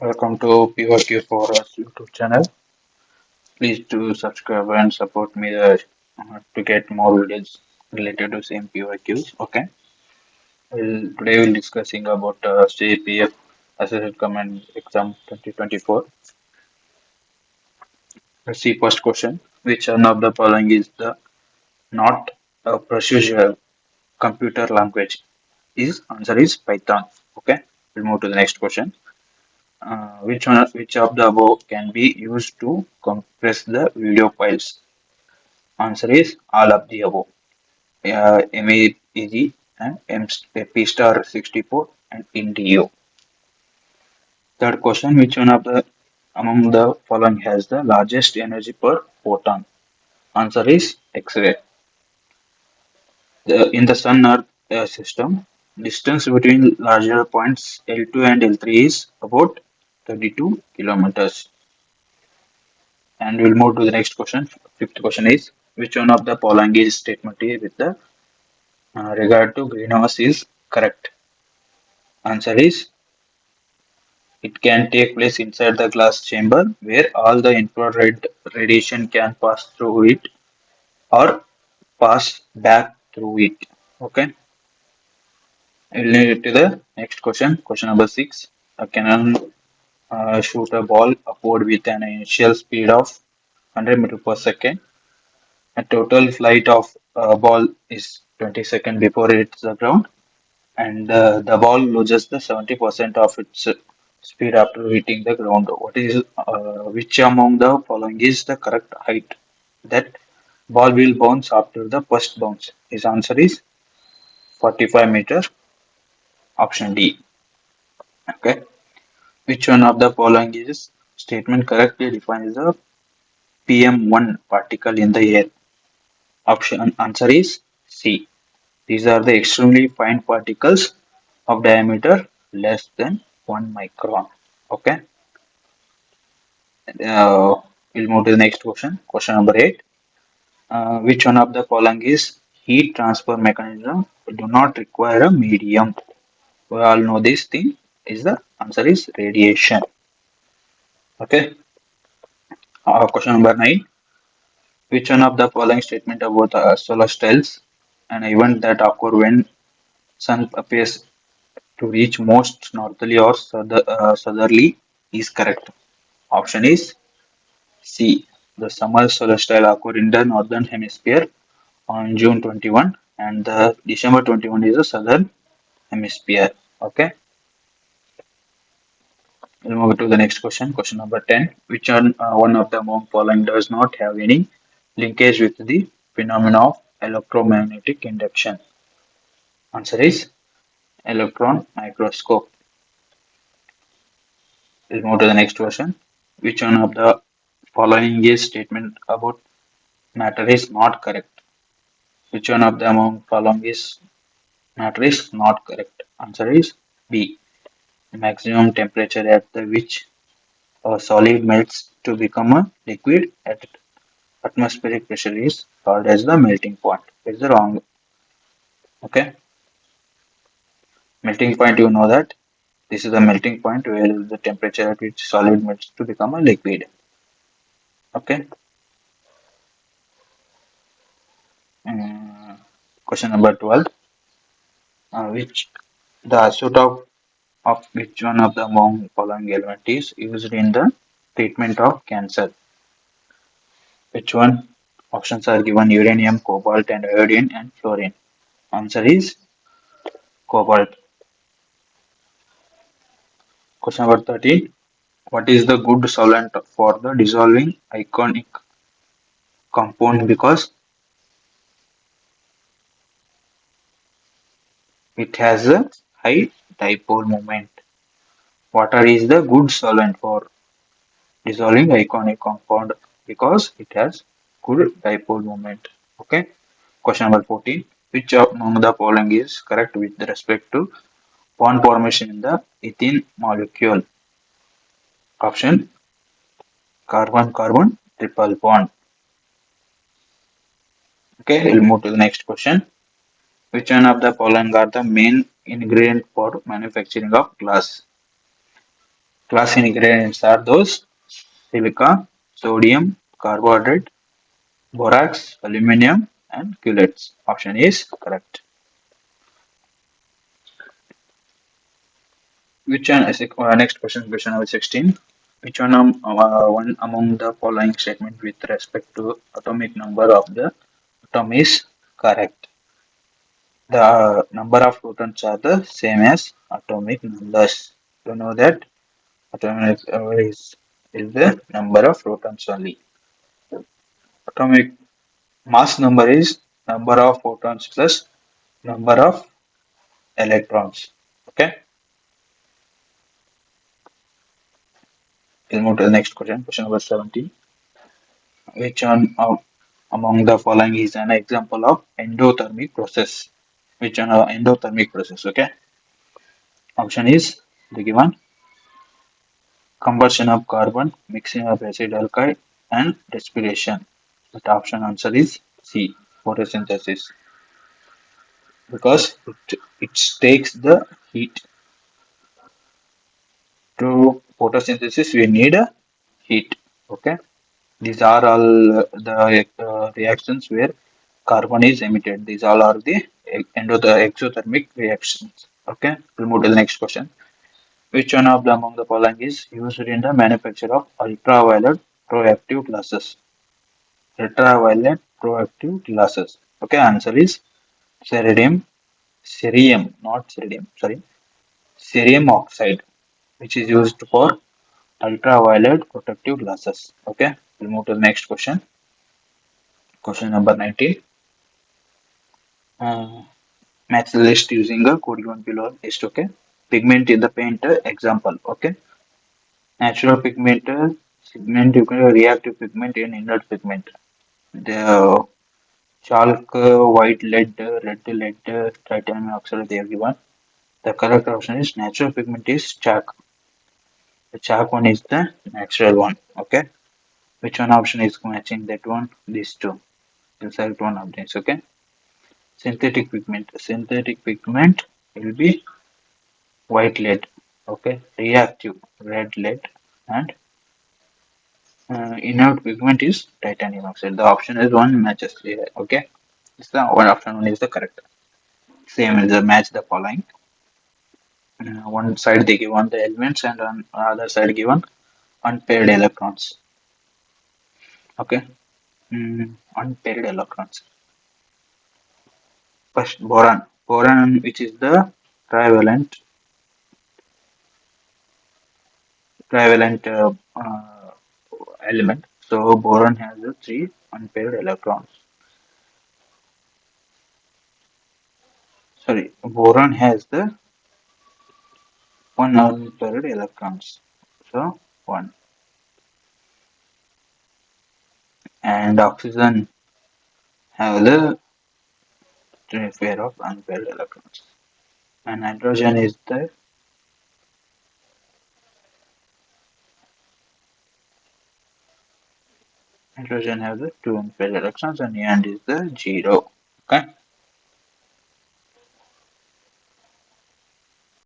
Welcome to PYQ for us YouTube channel. Please do subscribe and support me to get more videos related to same PYQs. Okay. Today we'll discussing about CAPF Assessment Command Exam 2024. Let's see first question. Which one of the following is the not a procedural computer language? Is answer is Python. Okay. We'll move to the next question. Which of the above can be used to compress the video files? Answer is all of the above. MEG and MP star 64 and INDIO. Third question, which one of the among the following has the largest energy per photon? Answer is X-ray. In the Sun-Earth system, distance between larger points L2 and L3 is about 32 kilometers. And we'll move to the next question. Fifth question is, which one of the following is statement with the regard to greenhouse is correct? Answer is it can take place inside the glass chamber where all the infrared radiation can pass through it or pass back through it. Okay. We'll move to the next question. Question number 6. A cannon shoot a ball upward with an initial speed of 100 meters per second. A total flight of ball is 20 seconds before it hits the ground, and the ball loses the 70% of its speed after hitting the ground. Which among the following is the correct height that ball will bounce after the first bounce? His answer is 45 meters. Option D. Okay. Which one of the following is statement correctly defines the PM1 particle in the air? Option answer is C. These are the extremely fine particles of diameter less than 1 micron. Okay. We'll move to the next question. Question number 8. Which one of the following is heat transfer mechanism do not require a medium? We all know this thing is the answer is radiation. Okay. Question number 9. Which one of the following statement about solar stellars, an event that occur when sun appears to reach most northerly or southerly is correct? Option is C. The summer solstice occur in the northern hemisphere on June 21 and the December 21 is the southern hemisphere. Okay. We'll move to the next question. Question number 10. Which one of the among following does not have any linkage with the phenomena of electromagnetic induction? Answer is electron microscope. We'll move to the next question. Which one of the following is statement about matter is not correct? Which one of the among following is matter is not correct? Answer is B. The maximum temperature at the which a solid melts to become a liquid at atmospheric pressure is called as the melting point. It's the wrong. Okay. Melting point, you know that this is the melting point where the temperature at which solid melts to become a liquid. Okay. Question number 12. Which the isotope of which one of the among following element is used in the treatment of cancer? Which one? Options are given: uranium, cobalt, and iodine, and fluorine. Answer is cobalt. Question number 13. What is the good solvent for the dissolving ionic compound because it has a high dipole moment? Water is the good solvent for dissolving ionic compound because it has good dipole moment. Okay. Question number 14. Which among the following is correct with respect to bond formation in the ethene molecule? Option carbon-carbon triple bond. Okay, we'll move to the next question. Which one of the following are the main ingredient for manufacturing of glass? Class ingredients are those: silica, sodium, carbohydrate, borax, aluminum, and chelates. Option is correct. Which one is next question? Question number 16. Which one among the following statement with respect to atomic number of the atom is correct? The number of protons are the same as atomic numbers. You know that atomic is the number of protons only. Atomic mass number is number of photons plus number of electrons. Okay, we'll move to the next question. Question number 17. Which one among the following is an example of endothermic process? Which one endothermic process? Okay, option is the given: combustion of carbon, mixing of acid alkali, and respiration. But option answer is C, photosynthesis, because it takes the heat. To photosynthesis, we need a heat. Okay, these are all the reactions where carbon is emitted. These all are the exothermic reactions. Okay, we'll move to the next question. Which one of the among the following is used in the manufacture of ultraviolet proactive glasses? Ultraviolet proactive glasses. Okay, answer is not ceridium, sorry, cerium oxide, which is used for ultraviolet protective glasses. Okay, we'll move to the next question. Question number 19. Uh, Match the list using a code given below list. Okay, pigment in the paint example. Okay, natural pigment, pigment, you can reactive pigment and inert pigment. The chalk, white lead, red lead, titanium oxide they are given. The correct option is natural pigment is chalk. The chalk one is the natural one. Okay. Which one option is matching that one? These two. The select one of these. Okay. Synthetic pigment. Synthetic pigment will be white lead. Okay. Reactive red lead and inert pigment is titanium oxide. The option is one matches here. Okay. It's the one option one is the correct. Same as the match the following. One side they give on the elements and on other side given unpaired electrons. Okay, unpaired electrons. First boron, which is the trivalent, trivalent element. So boron has the three unpaired electrons. Sorry, boron has the one unpaired electrons. So one, and oxygen have the three pair of unpaired electrons. And nitrogen has the two unpaired electrons, and the end is the zero. Okay.